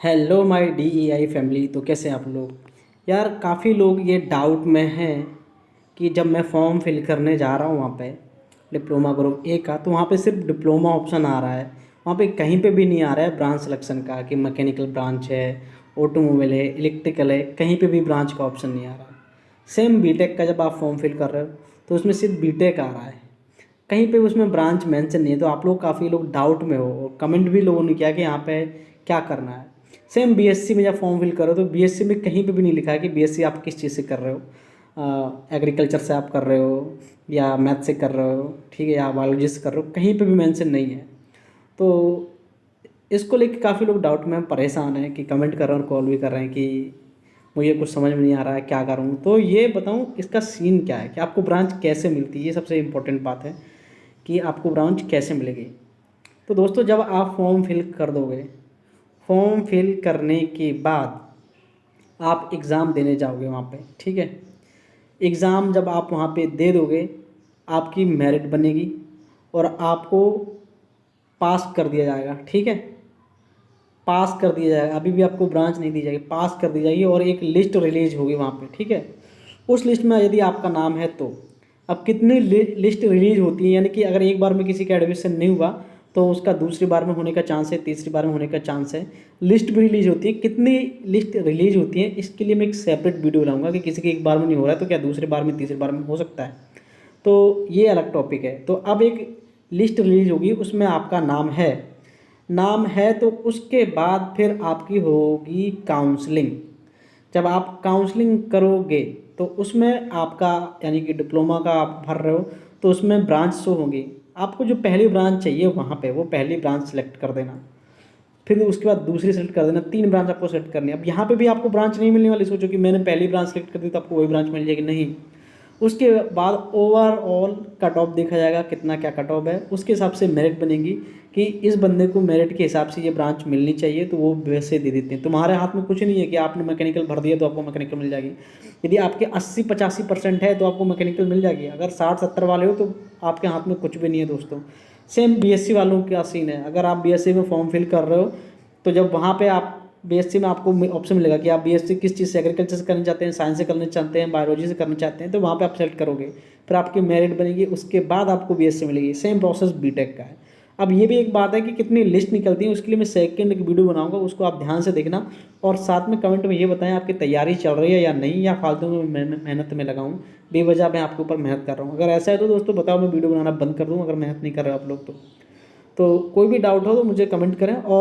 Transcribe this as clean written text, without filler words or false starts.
Hello my DEI family. तो कैसे हैं आप लोग? यार काफ़ी लोग ये डाउट में हैं कि जब मैं फॉर्म फिल करने जा रहा हूँ वहाँ पे डिप्लोमा ग्रुप ए का, तो वहाँ पे सिर्फ डिप्लोमा ऑप्शन आ रहा है। वहाँ पे कहीं पे भी नहीं आ रहा है ब्रांच सिलेक्शन का कि मैकेनिकल ब्रांच है, ऑटोमोबाइल है, इलेक्ट्रिकल है, कहीं पे भी ब्रांच का ऑप्शन नहीं आ रहा है। सेम बीटेक का जब आप फॉर्म फिल कर रहे हो तो उसमें सिर्फ बीटेक आ रहा है, कहीं पे उसमें ब्रांच मेंशन नहीं है। तो आप लोग काफ़ी लोग डाउट में हो और कमेंट भी लोगों ने किया कि यहाँ पे क्या करना है। सेम बीएससी में जब फॉर्म फिल करो तो बीएससी में कहीं पे भी नहीं लिखा है कि बीएससी आप किस चीज़ से कर रहे हो, एग्रीकल्चर से आप कर रहे हो या मैथ से कर रहे हो, ठीक है, या बायोलॉजी से कर रहे हो, कहीं पे भी मेंशन नहीं है। तो इसको लेके काफ़ी लोग डाउट में परेशान हैं कि कमेंट कर रहे हैं और कॉल भी कर रहे हैं कि मुझे कुछ समझ में नहीं आ रहा है, क्या करूँ। तो ये बताऊँ इसका सीन क्या है कि आपको ब्रांच कैसे मिलती है, ये सबसे इम्पोर्टेंट बात है कि आपको ब्रांच कैसे मिलेगी। तो दोस्तों जब आप फॉर्म फिल कर दोगे, फॉर्म फिल करने के बाद आप एग्ज़ाम देने जाओगे वहाँ पे, ठीक है। एग्ज़ाम जब आप वहाँ पे दे दोगे, आपकी मेरिट बनेगी और आपको पास कर दिया जाएगा, ठीक है। पास कर दिया जाएगा, अभी भी आपको ब्रांच नहीं दी जाएगी, पास कर दी जाएगी और एक लिस्ट रिलीज होगी वहाँ पे, ठीक है। उस लिस्ट में यदि आपका नाम है तो अब कितनी लिस्ट रिलीज होती है, यानी कि अगर एक बार में किसी का एडमिशन नहीं हुआ तो उसका दूसरी बार में होने का चांस है, तीसरी बार में होने का चांस है। लिस्ट भी रिलीज होती है, कितनी लिस्ट रिलीज होती है इसके लिए मैं एक सेपरेट वीडियो लाऊंगा कि किसी के एक बार में नहीं हो रहा है तो क्या दूसरी बार में तीसरी बार में हो सकता है। तो ये अलग टॉपिक है। तो अब एक लिस्ट रिलीज होगी, उसमें आपका नाम है तो उसके बाद फिर आपकी होगी काउंसलिंग। जब आप काउंसलिंग करोगे तो उसमें आपका यानी कि डिप्लोमा का आप भर रहे हो तो उसमें ब्रांच शो होंगी। आपको जो पहली ब्रांच चाहिए वहाँ पे वो पहली ब्रांच सेलेक्ट कर देना, फिर उसके बाद दूसरी सेलेक्ट कर देना, 3 ब्रांच आपको सेलेक्ट करनी है। अब यहाँ पे भी आपको ब्रांच नहीं मिलने वाली, सोचो कि मैंने पहली ब्रांच सेलेक्ट कर दी तो आपको वही ब्रांच मिल जाएगी, नहीं। उसके बाद ओवरऑल कट ऑफ देखा जाएगा, कितना क्या कट ऑफ है, उसके हिसाब से मेरिट बनेगी कि इस बंदे को मेरिट के हिसाब से ये ब्रांच मिलनी चाहिए, तो वो वैसे दे देते हैं। तुम्हारे हाथ में कुछ नहीं है कि आपने मैकेनिकल भर दिया तो आपको मैकेनिकल मिल जाएगी। यदि आपके 80-85% है तो आपको मैकेनिकल मिल जाएगी, अगर 60-70 वाले हो तो आपके हाथ में कुछ भी नहीं है दोस्तों। सेम बीएससी वालों का सीन है, अगर आप बीएससी में फॉर्म फिल कर रहे हो तो जब वहाँ पे आप बीएससी में आपको ऑप्शन मिलेगा कि आप बीएससी किस चीज़ से, एग्रीकल्चर से करना चाहते हैं, साइंस से करना चाहते हैं, बायोलॉजी से करना चाहते हैं, तो वहाँ पे आप सेलेक्ट करोगे, फिर आपकी मेरिट बनेगी, उसके बाद आपको बीएससी मिलेगी। सेम प्रोसेस बीटेक का है। अब ये भी एक बात है कि कितनी लिस्ट निकलती है, उसके लिए मैं सेकंड एक वीडियो बनाऊंगा, उसको आप ध्यान से देखना और साथ में कमेंट में ये बताएं आपकी तैयारी चल रही है या नहीं, या फालतू में मेहनत में लगाऊं, बेवजह मैं आपके ऊपर मेहनत कर रहा हूँ। अगर ऐसा है तो दोस्तों बताओ, मैं वीडियो बनाना बंद कर दूँ अगर मेहनत नहीं कर रहे आप लोग तो कोई भी डाउट हो तो मुझे कमेंट करें। और